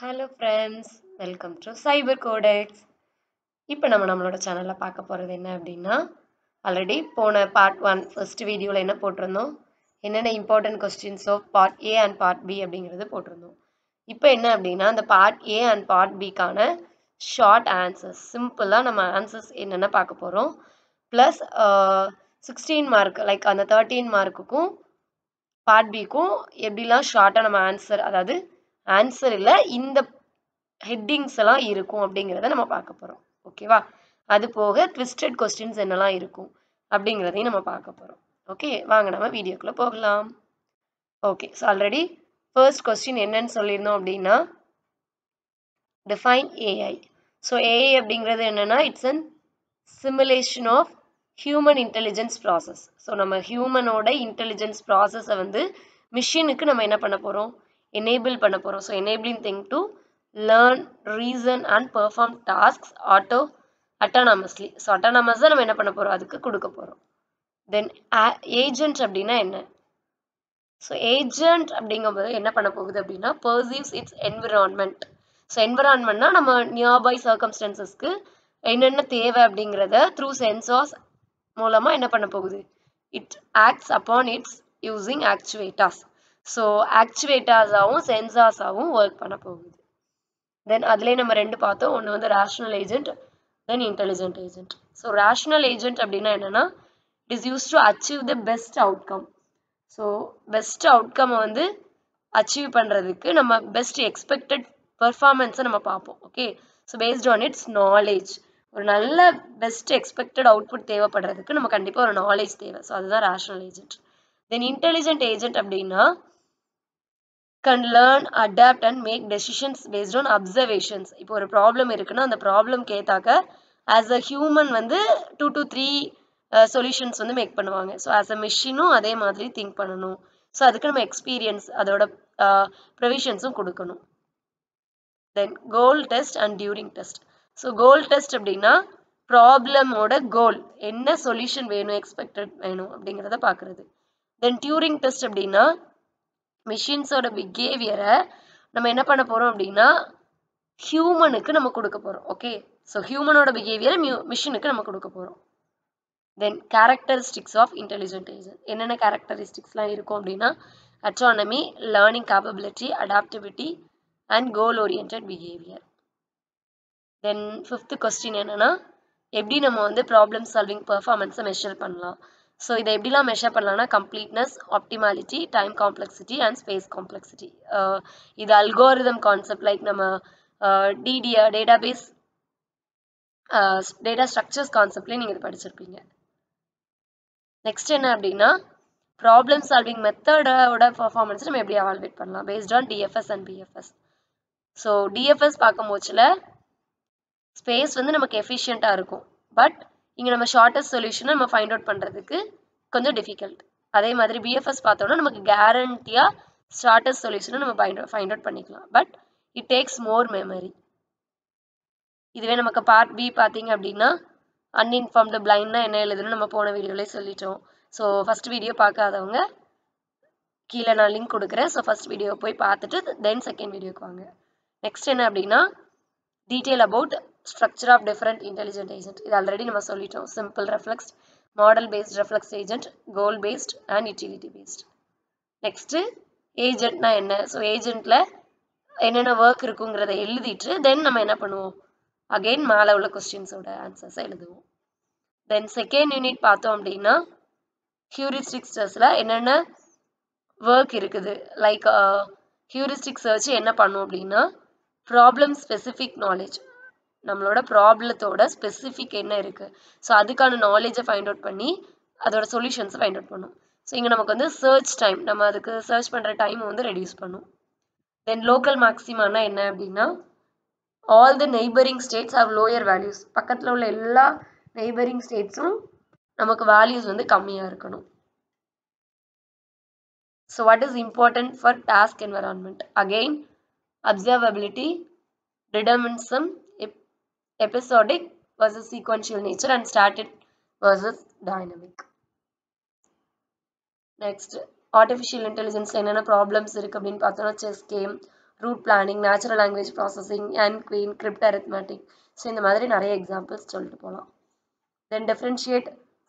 Hello friends, welcome to Cyber Codex. இப்போ நம்மளோட சேனல்ல பார்க்க போறது என்ன அப்படின்னா ஆல்ரெடி போன பார்ட் 1 ஃபர்ஸ்ட் வீடியோல என்ன போட்டிருந்தோம், என்னென்ன important questions of part A and part B அப்படிங்கிறது போட்டிருந்தோம். இப்போ என்ன அப்படின்னா அந்த பார்ட் ஏ அண்ட் பார்ட் பிக்கான ஷார்ட் ஆன்சர்ஸ், சிம்பிளாக நம்ம ஆன்சர்ஸ் என்னென்ன பார்க்க போகிறோம். ப்ளஸ் 16 மார்க் லைக் அந்த 13 மார்க்குக்கும் பார்ட் பிக்கும் எப்படிலாம் ஷார்ட்டாக நம்ம ஆன்சர், அதாவது ஆன்சர் இல்லை இந்த ஹெட்டிங்ஸ் எல்லாம் இருக்கும் அப்படிங்கிறத நம்ம பார்க்க போகிறோம். ஓகேவா? அது போக ட்விஸ்டட் கொஸ்டின்ஸ் என்னெல்லாம் இருக்கும் அப்படிங்கிறதையும் நம்ம பார்க்க போகிறோம். ஓகே, வாங்க நம்ம வீடியோக்குள்ளே போகலாம். Okay, so already first question என்னன்னு சொல்லியிருந்தோம் அப்படின்னா டிஃபைன் ஏஐ. ஸோ ஏஐ அப்படிங்கிறது என்னென்னா it's an simulation of human intelligence process. So நம்ம ஹியூமனோட இன்டெலிஜென்ஸ் ப்ராசஸை வந்து மிஷினுக்கு நம்ம என்ன பண்ண போகிறோம், எனேபிள் பண்ண போகிறோம். So enabling thing to learn, reason and perform tasks autonomously. So autonomous நம்ம என்ன பண்ண போகிறோம், அதுக்கு கொடுக்க போகிறோம். தென் ஏஜென்ட் அப்படின்னா என்ன? ஸோ ஏஜென்ட் அப்படிங்கும்போது என்ன பண்ண போகுது அப்படின்னா perceives its environment. ஸோ என்விரான்மெண்ட்னா நம்ம நியர்பை சர்க்கம்ஸ்டன்சஸ்க்கு என்னென்ன தேவை அப்படிங்கிறத த்ரூ சென்சார்ஸ் மூலமாக என்ன பண்ண போகுது, it acts upon its using actuators. So ஆக்சுவேட்டாஸாகவும் சென்சார்ஸாகவும் ஒர்க் பண்ண போகுது. தென் அதிலே நம்ம ரெண்டு பார்த்தோம், ஒன்று வந்து rational agent, then intelligent agent. So rational agent அப்படின்னா என்னென்னா it is use to achieve the best outcome. So best outcome வந்து அச்சீவ் பண்ணுறதுக்கு நம்ம பெஸ்ட் எக்ஸ்பெக்டட் பெர்ஃபார்மன்ஸை நம்ம பார்ப்போம். Okay, so based on its knowledge, ஒரு நல்ல பெஸ்ட் எக்ஸ்பெக்டட் அவுட்புட் தேவைப்படுறதுக்கு நம்ம கண்டிப்பாக ஒரு நாலேஜ் தேவை. ஸோ அதுதான் rational agent. Then intelligent agent அப்படின்னா can learn, adapt and make decisions based on observations. இப்போ ஒரு ப்ராப்ளம் இருக்குன்னா அந்த ப்ராப்ளம் கேட்டாக்க ஆஸ் அ ஹியூமன் வந்து 2 to 3 சொல்யூஷன்ஸ் வந்து மேக் பண்ணுவாங்க. ஸோ ஆஸ் அ மிஷினும் அதே மாதிரி திங்க் பண்ணணும். ஸோ அதுக்கு நம்ம எக்ஸ்பீரியன்ஸ் அதோட ப்ரொவிஷன்ஸும் கொடுக்கணும். Then goal test and Turing test. So goal test அப்படின்னா ப்ராப்ளமோட கோல் என்ன, சொல்யூஷன் வேணும், எக்ஸ்பெக்டட் வேணும் அப்படிங்கிறத பார்க்குறது. தென் டியூரிங் டெஸ்ட் அப்படின்னா மிஷின்ஸோட பிஹேவியரை நம்ம என்ன பண்ண போகிறோம் அப்படின்னா ஹியூமனுக்கு நம்ம கொடுக்க போகிறோம். ஓகே, ஸோ ஹியூமனோட பிஹேவியரை மிஷினுக்கு நம்ம கொடுக்க போகிறோம். Then characteristics of intelligent agent. என்னென்ன கேரக்டரிஸ்டிக்ஸ்லாம் இருக்கும் அப்படின்னா autonomy, learning capability, adaptability and goal orient behaviour. Then fifth question என்னென்னா எப்படி நம்ம வந்து ப்ராப்ளம் சால்விங் பெர்ஃபார்மன்ஸை மெஷர் பண்ணலாம். ஸோ இதை எப்படிலாம் மெஷர் பண்ணலாம்னா completeness, optimality, time complexity and space complexity. இது அல்கோரிதம் கான்செப்ட் லைக் நம்ம டேட்டாபேஸ் டேட்டா ஸ்ட்ரக்சர்ஸ் கான்செப்ட்லேயே நீங்கள் படிச்சிருப்பீங்க. நெக்ஸ்ட் என்ன அப்படின்னா ப்ராப்ளம் சால்விங் மெத்தடோட பர்ஃபார்மன்ஸ் நம்ம எப்படி அவால்வேட் பண்ணலாம் based on DFS and BFS. So DFS பார்க்கும்போதுல ஸ்பேஸ் வந்து நமக்கு எஃபிஷியண்ட்டாக இருக்கும், பட் இங்கே நம்ம ஷார்ட்டஸ்ட் சொல்யூஷனை நம்ம ஃபைண்ட் அவுட் பண்ணுறதுக்கு கொஞ்சம் டிஃபிகல்ட். அதே மாதிரி பிஎஃப்எஸ் பார்த்தோம்னா நமக்கு கேரண்டியாக ஷார்ட்டஸ்ட் சொல்யூஷனை நம்ம ஃபைண்ட் அவுட் பண்ணிக்கலாம், but it takes more memory. இதுவே நமக்கு பார்ட் பி பார்த்தீங்க அப்படின்னா அன்இன்ஃபார்ம்டு பிளைண்ட்னா என்ன எழுதுன்னு நம்ம போன வீடியோலேயே சொல்லிட்டோம். ஸோ ஃபஸ்ட் வீடியோ பார்க்காதவங்க கீழே நான் லிங்க் கொடுக்குறேன். ஸோ ஃபஸ்ட் வீடியோ போய் பார்த்துட்டு தென் செகண்ட் வீடியோக்கு வாங்க. நெக்ஸ்ட் என்ன அப்படின்னா detail about structure of different intelligent agent. இது ஆல்ரெடி நம்ம சொல்லிட்டோம். Simple reflex, model based reflex agent, goal based and utility based. Next ஏஜென்ட்னா என்ன? ஸோ ஏஜென்ட்டில் என்னென்ன ஒர்க் இருக்குங்கிறத எழுதிட்டு தென் நம்ம என்ன பண்ணுவோம், அகெயின் மேலே உள்ள கொஸ்டின்ஸோட ஆன்சர்ஸை எழுதுவோம். தென் செகண்ட் யூனிட் பார்த்தோம் அப்படின்னா ஹியூரிஸ்டிக் சர்ச்சில் என்னென்ன ஒர்க் இருக்குது, லைக் ஹியூரிஸ்டிக் சர்ச் என்ன பண்ணும் அப்படின்னா ப்ராப்ளம் ஸ்பெசிஃபிக் நாலேஜ், நம்மளோட ப்ராப்ளத்தோட ஸ்பெசிஃபிக் என்ன இருக்குது, ஸோ அதுக்கான நாலேஜை ஃபைண்ட் அவுட் பண்ணி அதோட சொல்யூஷன்ஸை ஃபைண்ட் அவுட் பண்ணும். ஸோ இங்கே நமக்கு வந்து சர்ச் டைம், நம்ம அதுக்கு சர்ச் பண்ணுற டைம் வந்து ரெடியூஸ் பண்ணும். தென் லோக்கல் மேக்ஸிமானா என்ன அப்படின்னா all the neighboring states have lower values, பக்கத்தில் உள்ள எல்லா நெய்பரிங் ஸ்டேட்ஸும் நமக்கு வேல்யூஸ் வந்து கம்மியாக இருக்கணும். So what is important for task environment? Again observability, determinism, episodic versus sequential nature and static versus dynamic. Next, artificial intelligence என்னென்ன ப்ராப்ளம்ஸ் இருக்குது அப்படின்னு பார்த்தோம்னா chess game, route planning, natural language processing, and queen, crypt arithmetic. So இந்த மாதிரி நிறைய examples சொல்லிட்டு போகலாம். Then differentiate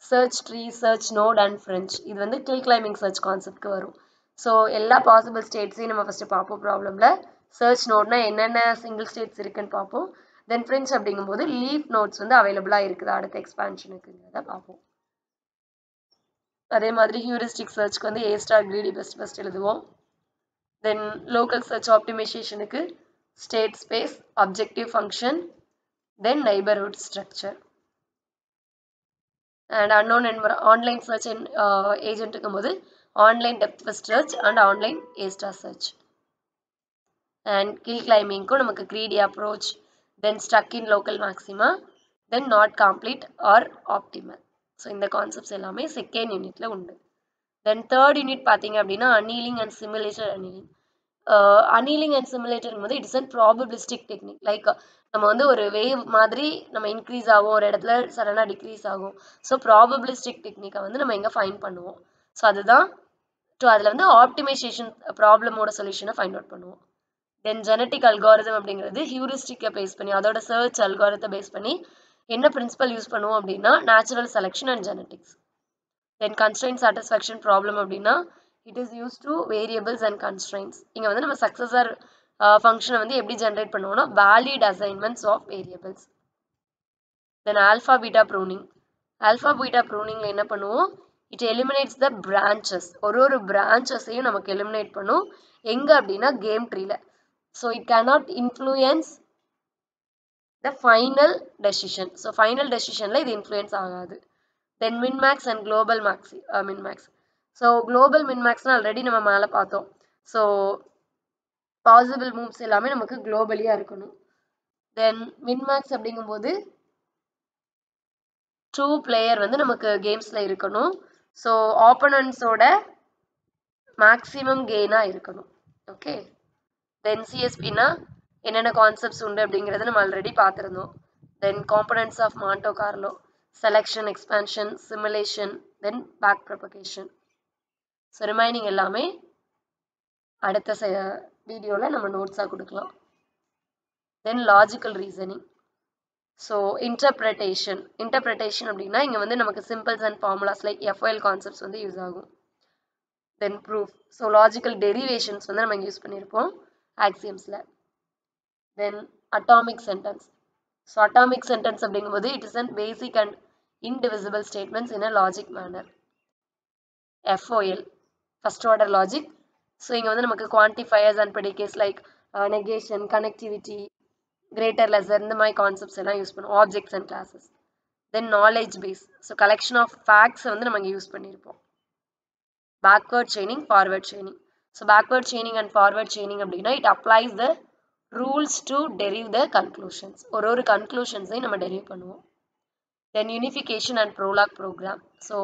search tree, search node and French. இது வந்து கில் கிளைம்பிங் சர்ச் கான்செப்ட்க்கு வரும். ஸோ எல்லா பாசிபிள் ஸ்டேட்ஸையும் நம்ம ஃபஸ்ட்டு பார்ப்போம் ப்ராப்ளமில். சர்ச் நோட்னா என்னென்ன சிங்கிள் ஸ்டேட்ஸ் இருக்குன்னு பார்ப்போம். தென் ஃப்ரெஞ்ச் அப்படிங்கும்போது லீஃப் நோட்ஸ் வந்து அவைலபிளாக இருக்குதா அடுத்த எக்ஸ்பான்ஷனுக்குங்கிறத பார்ப்போம். அதே மாதிரி ஹியூரிஸ்டிக் சர்ச்க்கு வந்து A star greedy best first எழுதுவோம். தென் லோக்கல் சர்ச் ஆப்டிமைசேஷனுக்கு state space, objective function, then neighbourhood structure. And unknown online search agent இருக்கும்போது online depth first search and online A star search. And hill கிளைம்பிங்க்கும் நமக்கு greedy approach, then stuck in local maxima, then not complete or optimal. So இந்த concepts எல்லாமே second யூனிட்ல உண்டு. Then third unit பார்த்தீங்க அப்படின்னா annealing and simulated annealing. Annealing and simulator போது it's and probabilistic technique. Like நம்ம வந்து ஒரு வேவ் மாதிரி நம்ம இன்க்ரீஸ் ஆகும், ஒரு இடத்துல சடனாக டிக்ரீஸ் ஆகும். ஸோ ப்ராபபிலிஸ்டிக் டெக்னிக்கை வந்து நம்ம எங்கே ஃபைண்ட் பண்ணுவோம். ஸோ அதுதான் அதில் வந்து ஆப்டிமைசேஷன் ப்ராப்ளமோட சொல்யூஷனை ஃபைண்ட் அவுட் பண்ணுவோம். தென் ஜெனட்டிக் அல்காரிதம் அப்படிங்கிறது ஹியூரிஸ்டிக்கை பேஸ் பண்ணி, அதோட சர்ச் அல்காரிதத்தை பேஸ் பண்ணி என்ன பிரின்சிபல் யூஸ் பண்ணுவோம் அப்படின்னா natural selection and genetics. Then constraint satisfaction problem அப்படின்னா it is use to variables and constraints. இங்கே வந்து நம்ம சக்ஸஸர் ஃபங்க்ஷனை வந்து எப்படி ஜென்ரேட் பண்ணுவோம்னா valid assignments of variables. Then alpha beta pruning. Alpha beta ப்ரூனிங்கில் என்ன பண்ணுவோம், இட் எலிமினேட்ஸ் த பிரான்ச்சஸ். ஒரு பிரான்ச்சஸையும் நமக்கு எலிமினேட் பண்ணும். எங்கே அப்படின்னா கேம் ட்ரீல. So it cannot influence the final decision. So final டெசிஷனில் இது இன்ஃப்ளூயன்ஸ் ஆகாது. Then minmax and global minmax. So global மின்மேக்ஸ்னால் ஆல்ரெடி நம்ம மேலே பார்த்தோம். ஸோ பாசிபிள் மூவ்ஸ் எல்லாமே நமக்கு குளோபலியாக இருக்கணும். தென் மின்மேக்ஸ் அப்படிங்கும்போது 2 பிளேயர் வந்து நமக்கு கேம்ஸில் இருக்கணும். ஸோ ஆப்போனன்ட்ஸோட மேக்ஸிமம் கெயினாக இருக்கணும். ஓகே. தென் சிஎஸ்பின்னா என்னென்ன கான்செப்ட்ஸ் உண்டு அப்படிங்கிறத நம்ம ஆல்ரெடி பார்த்துருந்தோம். Then components of Monte Carlo, selection, expansion, simulation, then back propagation. So remaining எல்லாமே அடுத்த வீடியோவில் நம்ம நோட்ஸாக கொடுக்கலாம். Then logical reasoning. So interpretation அப்படின்னா இங்கே வந்து நமக்கு symbols and formulas like FOL concepts வந்து யூஸ் ஆகும். Then proof. So logical derivations வந்து நம்ம யூஸ் பண்ணியிருப்போம் ஆக்சியம்ஸில். Then atomic sentence. So atomic sentence அப்படிங்கும்போது it is and basic and indivisible statements in a logic manner. FOL, first order logic. So இங்க வந்து நமக்கு quantifiers and predicates like negation, connectivity, greater, lesser, இந்த மாதிரி concepts எல்லாம் use பண்ணுவோம். Objects and classes. Then knowledge base. So collection of facts வந்து நம்ம இங்க யூஸ் பண்ணியிருப்போம். Backward chaining, forward chaining. So backward chaining and forward chaining அப்படின்னா it applies the rules to derive the conclusions. ஒரு conclusions நம்ம derive பண்ணுவோம். Then unification and prolog program. So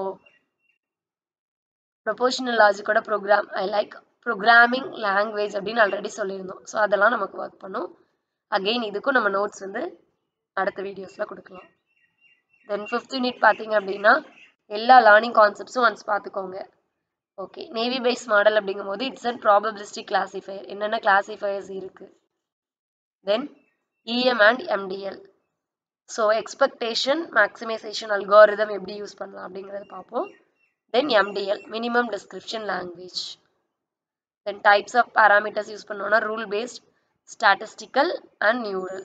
propositional logic oda program I like programming language அப்படினு already சொல்லியிருந்தோம். So அதெல்லாம் நமக்கு work பண்ணும். Again இதுக்கும் நம்ம நோட்ஸ் வந்து அடுத்த வீடியோஸில் கொடுக்கலாம். தென் 5th யூனிட் பார்த்தீங்க அப்படின்னா எல்லா லேர்னிங் கான்செப்ட்ஸும் ஒன்ஸ் பார்த்துக்கோங்க. ஓகே. நேவி பேஸ் மாடல் அப்படிங்கும்போது இட்ஸ் அண்ட் ப்ராபபிலிஸ்டிக் கிளாசிஃபையர். என்னென்ன கிளாசிஃபையர்ஸ் இருக்குது. Then EM and MDL. So expectation maximisation algorithm எப்படி யூஸ் பண்ணலாம் அப்படிங்கிறத பார்ப்போம். Then MDL minimum description language. Then types of parameters use பண்ணோன்னா rule based, statistical and neural.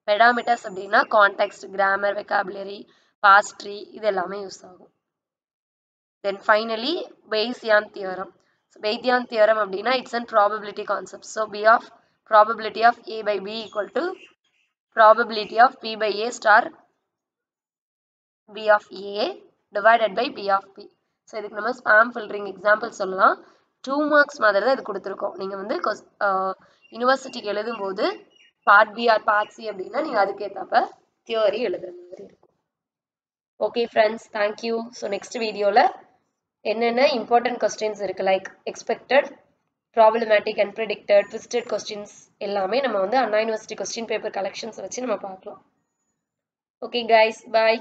Parameters அப்படின்னா context, grammar, vocabulary, பாஸ்ட் tree இது எல்லாமே யூஸ் ஆகும். Then finally Bayesian theorem. So Bayesian theorem அப்படின்னா it's and probability concept. So B of probability of A by B equal to probability of P by A star B of A divided by B of P. So இதுக்கு நம்ம spam filtering example சொல்லலாம். 2 marks மாதிரி தான் இது கொடுத்துருக்கோம். நீங்கள் வந்து யூனிவர்சிட்டிக்கு எழுதும்போது part B or part C அப்படின்னா நீங்கள் அதுக்கேற்றப்ப தியோரி எழுதுற மாதிரி இருக்கும். Okay friends, thank you. So next வீடியோவில் என்னென்ன இம்பார்ட்டன்ட் கொஸ்டின்ஸ் இருக்குது like expected, problematic and predicted, twisted questions எல்லாமே நம்ம வந்து Anna university question paper collections வச்சு நம்ம பார்க்கலாம். ஓகே கைஸ், பாய்.